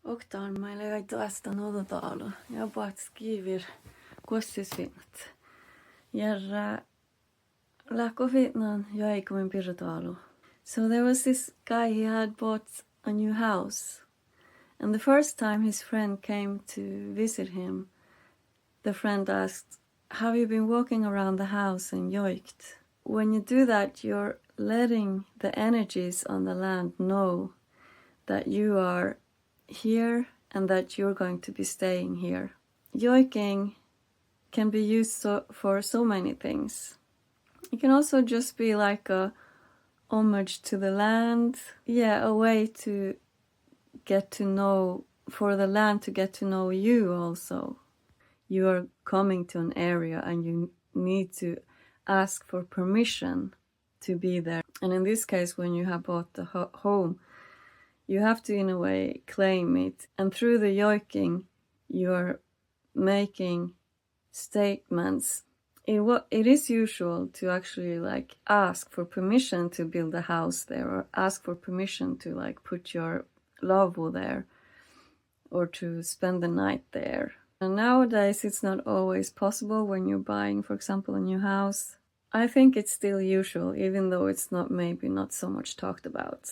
Oktaan meillä ei tuosta nodotaalu. Ja paats kiivir kossisvinnat. Järrä lähkofitnan Joikumin pirtaalu. So there was this guy, he had bought a new house. And the first time his friend came to visit him, the friend asked, "Have you been walking around the house and yoiked?" When you do that, you're letting the energies on the land know that you are here and that you're going to be staying here. Yoiking can be used for so many things. It can also just be like a homage to the land. Yeah, a way to get to know, for the land to get to know you also. You are coming to an area and you need to ask for permission to be there. And in this case, when you have bought the home, you have to, in a way, claim it. And through the yoiking, you're making statements. It is usual to actually like ask for permission to build a house there, or ask for permission to like put your lavvo there, or to spend the night there. And nowadays it's not always possible when you're buying, for example, a new house. I think it's still usual, even though it's maybe not so much talked about.